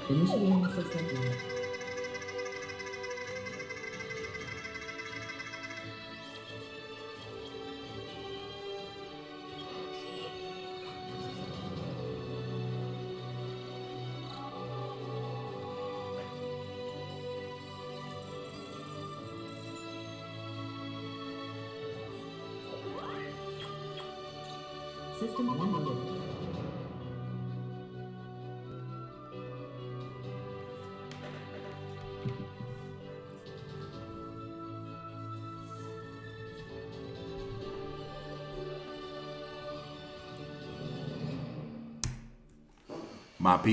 Initiating system lock. System unloaded.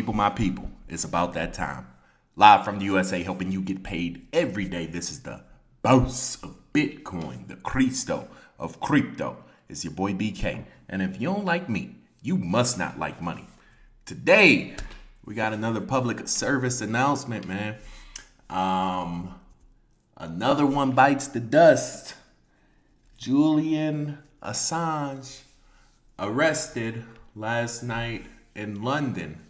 My people, it's about that time. Live from the USA, helping you get paid every day. This is the boss of Bitcoin, the Cristo of crypto. It's your boy BK. And if you don't like me, you must not like money. Today, we got another public service announcement, man. Another one bites the dust. Julian Assange arrested last night in London.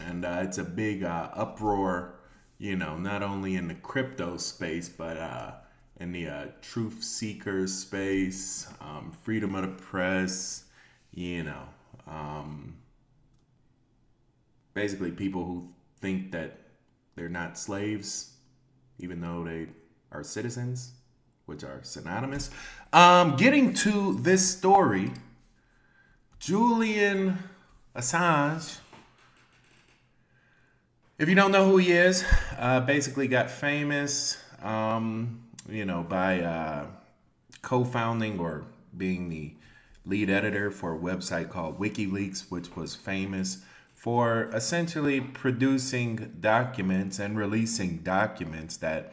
And it's a big uproar, not only in the crypto space, but in the truth seekers space, freedom of the press, basically people who think that they're not slaves, even though they are citizens, which are synonymous. Getting to this story, Julian Assange, if you don't know who he is, basically got famous, by co-founding or being the lead editor for a website called WikiLeaks, which was famous for essentially producing documents and releasing documents that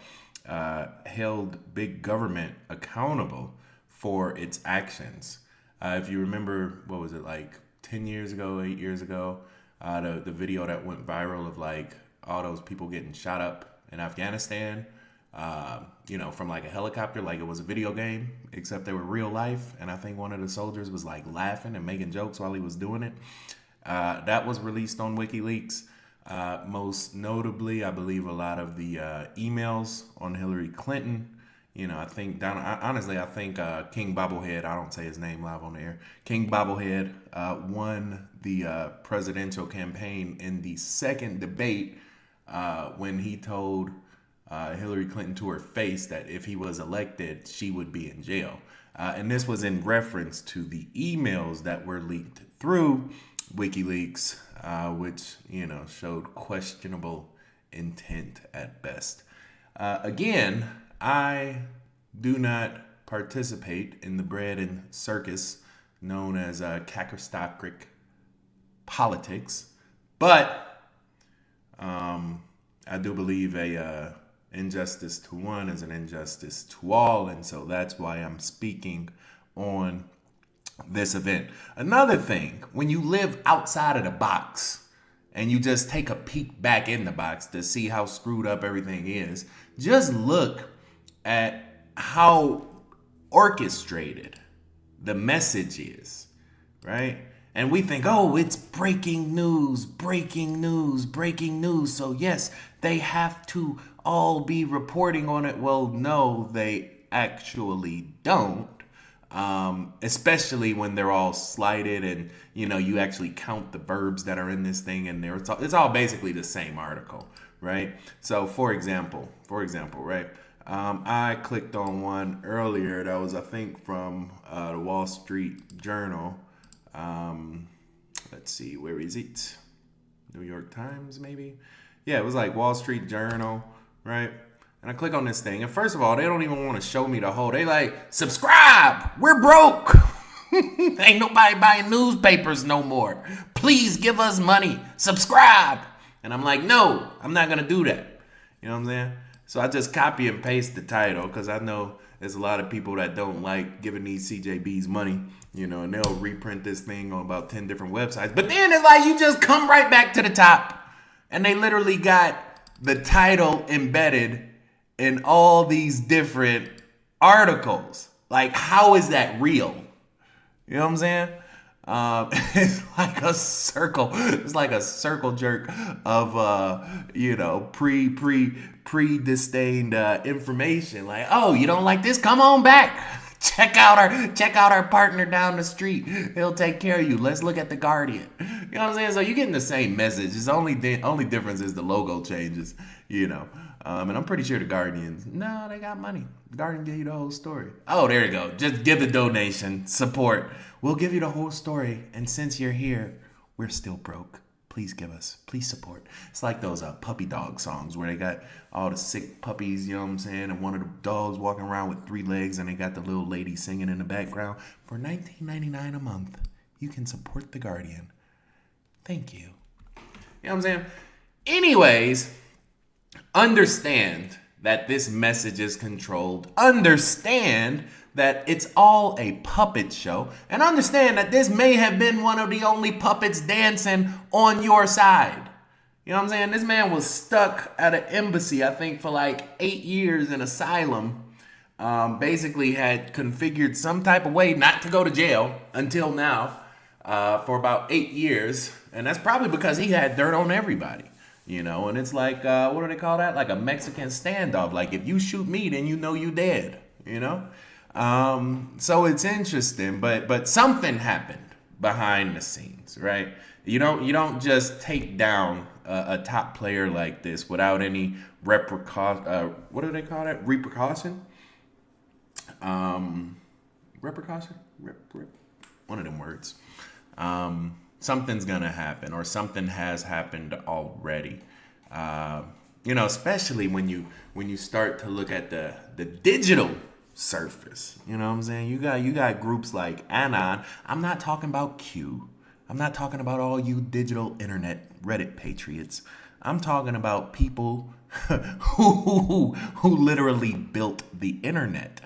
held big government accountable for its actions. If you remember, what was it, like 10 years ago, 8 years ago, the video that went viral of like all those people getting shot up in Afghanistan, from like a helicopter, like it was a video game, except they were real life. And I think one of the soldiers was like laughing and making jokes while he was doing it. That was released on WikiLeaks. Most notably, I believe a lot of the emails on Hillary Clinton. I think King Bobblehead, I don't say his name live on the air, King Bobblehead won the presidential campaign in the second debate when he told Hillary Clinton to her face that if he was elected, she would be in jail. And this was in reference to the emails that were leaked through WikiLeaks, which, showed questionable intent at best. Again, I do not participate in the bread and circus known as kakistocratic politics, but I do believe a injustice to one is an injustice to all, and so that's why I'm speaking on this event. Another thing, when you live outside of the box and you just take a peek back in the box to see how screwed up everything is, just look at how orchestrated the message is, right? And we think, oh, it's breaking news, breaking news, breaking news. So yes, they have to all be reporting on it. Well, no, they actually don't. Especially when they're all slighted and, you actually count the verbs that are in this thing and it's all basically the same article, right? So for example, right? I clicked on one earlier that was, I think, from the Wall Street Journal. Let's see, where is it? New York Times, maybe? Yeah, it was like Wall Street Journal, right? And I click on this thing, and first of all, they don't even want to show me the whole. They like, subscribe, we're broke. Ain't nobody buying newspapers no more. Please give us money, subscribe. And I'm like, no, I'm not gonna do that. You know what I'm saying? So I just copy and paste the title because I know there's a lot of people that don't like giving these CJBs money, and they'll reprint this thing on about 10 different websites. But then it's like you just come right back to the top and they literally got the title embedded in all these different articles. Like, how is that real? You know what I'm saying? It's like a circle. It's like a circle jerk of pre-disdained information. Like, oh, you don't like this? Come on back. Check out our partner down the street. He'll take care of you. Let's look at the Guardian. You know what I'm saying? So you're getting the same message. It's only difference is the logo changes. And I'm pretty sure the Guardians, no, they got money. The Guardian give you the whole story. Oh, there you go. Just give the donation, support. We'll give you the whole story. And since you're here, we're still broke. Please please support. It's like those puppy dog songs where they got all the sick puppies, you know what I'm saying? And one of the dogs walking around with 3 legs and they got the little lady singing in the background. For $19.99 a month, you can support the Guardian. Thank you. You know what I'm saying? Anyways, understand that this message is controlled. Understand that it's all a puppet show. And understand that this may have been one of the only puppets dancing on your side. You know what I'm saying? This man was stuck at an embassy, I think, for like 8 years in asylum. Basically had configured some type of way not to go to jail until now for about 8 years. And that's probably because he had dirt on everybody. And it's like, what do they call that? Like a Mexican standoff. Like, if you shoot me, then you know you dead, So it's interesting, but something happened behind the scenes, right? You don't just take down a top player like this without any what do they call that? Repercussion? Repercussion? One of them words. Something's gonna happen, or something has happened already. Especially when you start to look at the digital surface. You know what I'm saying? You got groups like Anon. I'm not talking about Q. I'm not talking about all you digital internet Reddit patriots. I'm talking about people who literally built the internet,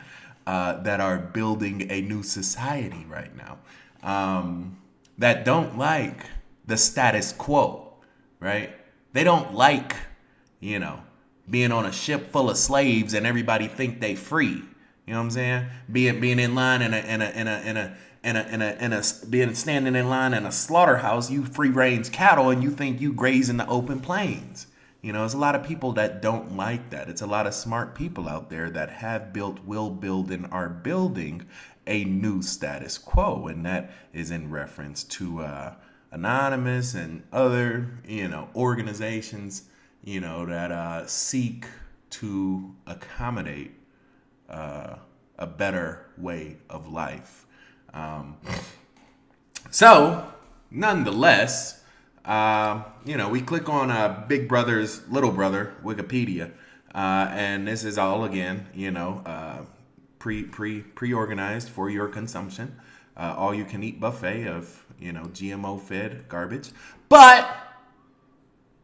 that are building a new society right now. That don't like the status quo, right? They don't like, being on a ship full of slaves and everybody think they free. You know what I'm saying? Being in line being standing in line in a slaughterhouse, you free range cattle and you think you graze in the open plains. There's a lot of people that don't like that. It's a lot of smart people out there that have built, will build, and are building a new status quo, and that is in reference to Anonymous and other organizations that seek to accommodate a better way of life. So nonetheless, we click on Big Brother's Little Brother Wikipedia, and this is all again pre-organized for your consumption. All you can eat buffet of, GMO fed garbage. But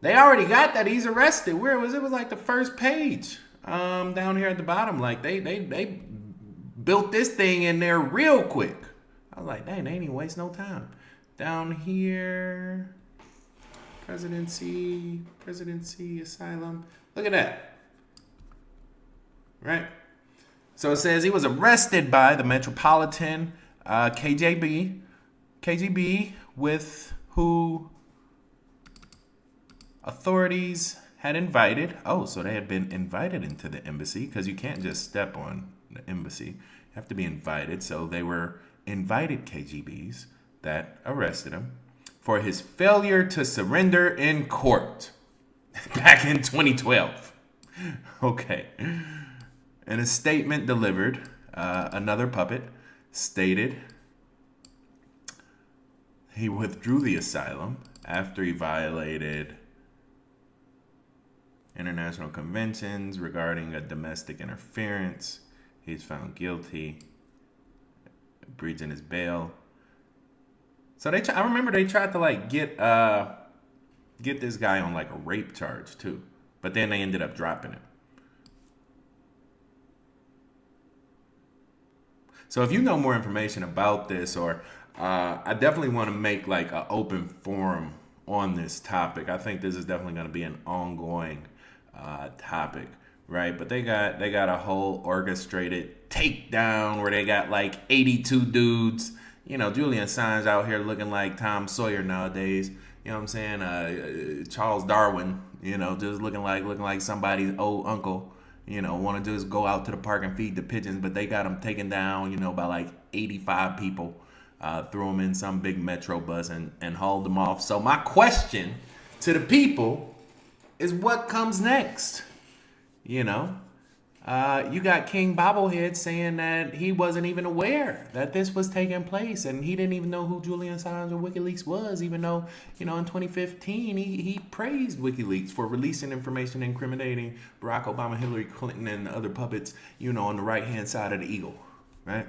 they already got that he's arrested. Where was it? It was like the first page down here at the bottom. Like they built this thing in there real quick. I was like, dang, they ain't even waste no time. Down here, presidency, asylum. Look at that. Right? So it says he was arrested by the Metropolitan KGB, with who authorities had invited. Oh, so they had been invited into the embassy, because you can't just step on the embassy. You have to be invited. So they were invited KGBs that arrested him for his failure to surrender in court back in 2012. Okay. In a statement delivered, another puppet stated he withdrew the asylum after he violated international conventions regarding a domestic interference. He's found guilty, breaching his bail. So I remember they tried to get this guy on like a rape charge too, but then they ended up dropping him. So if you know more information about this, or I definitely want to make like an open forum on this topic. I think this is definitely going to be an ongoing topic, right? But they got a whole orchestrated takedown where they got like 82 dudes, Julian Assange out here looking like Tom Sawyer nowadays. You know what I'm saying? Charles Darwin, just looking like somebody's old uncle. Want to just go out to the park and feed the pigeons, but they got him taken down, by like 85 people. Threw him in some big metro bus and hauled him off. So my question to the people is, what comes next? You got King Bobblehead saying that he wasn't even aware that this was taking place, and he didn't even know who Julian Assange or WikiLeaks was, even though, in 2015, he praised WikiLeaks for releasing information incriminating Barack Obama, Hillary Clinton, and other puppets, on the right-hand side of the eagle, right?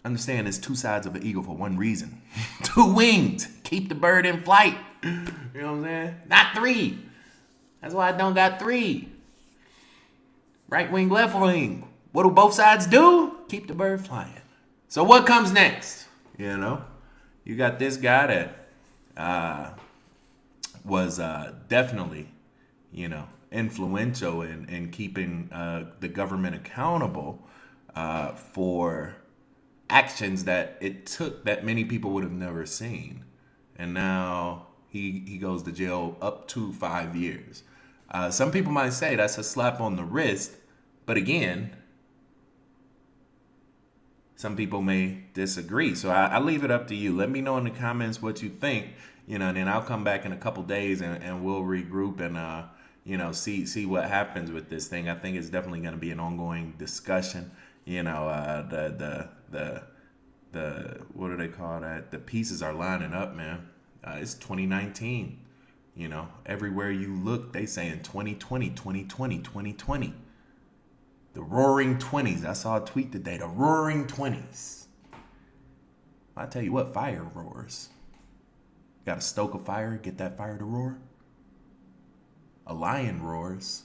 Understand there's two sides of an eagle for one reason. 2 wings. Keep the bird in flight. You know what I'm saying? Not 3. That's why I don't got 3. Right wing, left wing. What do both sides do? Keep the bird flying. So what comes next? You got this guy that was definitely, influential in keeping the government accountable for actions that it took that many people would have never seen. And now he goes to jail up to 5 years. Some people might say that's a slap on the wrist, but again, some people may disagree. So I leave it up to you. Let me know in the comments what you think, and then I'll come back in a couple days and we'll regroup and, see what happens with this thing. I think it's definitely going to be an ongoing discussion. The what do they call that? The pieces are lining up, man. It's 2019. Everywhere you look, they saying 2020, 2020, 2020. The roaring 20s. I saw a tweet today. The roaring 20s. I tell you what, fire roars. Got to stoke a fire, get that fire to roar. A lion roars.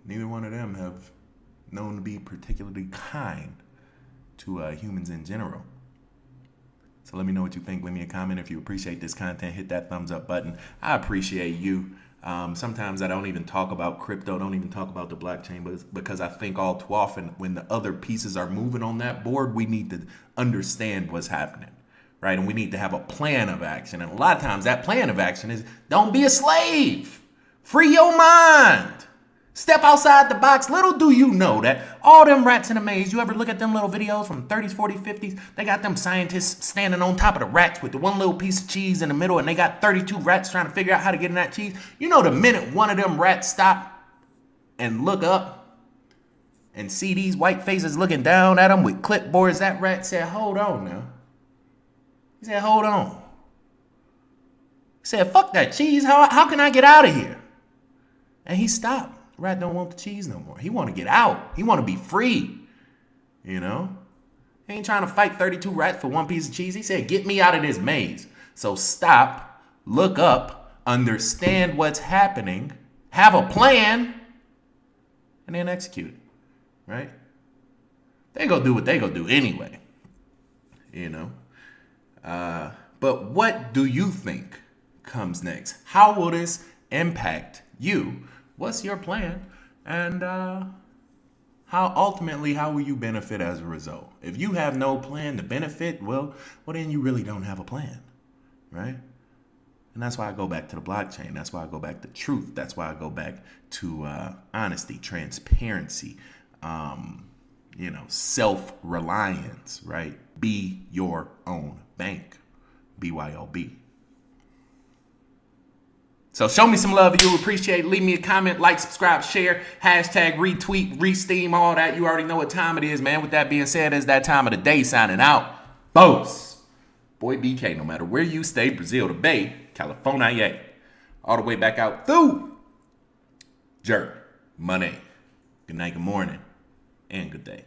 Neither one of them have known to be particularly kind to humans in general. So let me know what you think. Leave me a comment. If you appreciate this content, hit that thumbs up button. I appreciate you. Sometimes I don't even talk about crypto, don't even talk about the blockchain, but because I think all too often when the other pieces are moving on that board, we need to understand what's happening, right? And we need to have a plan of action. And a lot of times that plan of action is, don't be a slave. Free your mind. Step outside the box. Little do you know that all them rats in a maze, you ever look at them little videos from 30s, 40s, 50s? They got them scientists standing on top of the rats with the one little piece of cheese in the middle, and they got 32 rats trying to figure out how to get in that cheese. The minute one of them rats stop and look up and see these white faces looking down at them with clipboards, that rat said, hold on now. He said, hold on. He said, fuck that cheese. How can I get out of here? And he stopped. Rat don't want the cheese no more. He want to get out. He want to be free. He ain't trying to fight 32 rats for one piece of cheese. He said, get me out of this maze. So stop, look up, understand what's happening, have a plan, and then execute it, right? They go do what they go do anyway, But what do you think comes next? How will this impact you? What's your plan? And how will you benefit as a result? If you have no plan to benefit, well, then you really don't have a plan, right? And that's why I go back to the blockchain. That's why I go back to truth. That's why I go back to honesty, transparency, self-reliance, right? Be your own bank. BYOB. So show me some love if you appreciate it. Leave me a comment, like, subscribe, share, hashtag, retweet, resteam, all that. You already know what time it is, man. With that being said, it's that time of the day. Signing out. Boss. Boy BK, no matter where you stay, Brazil to Bay, California, all the way back out through Jerk, Money. Good night, good morning, and good day.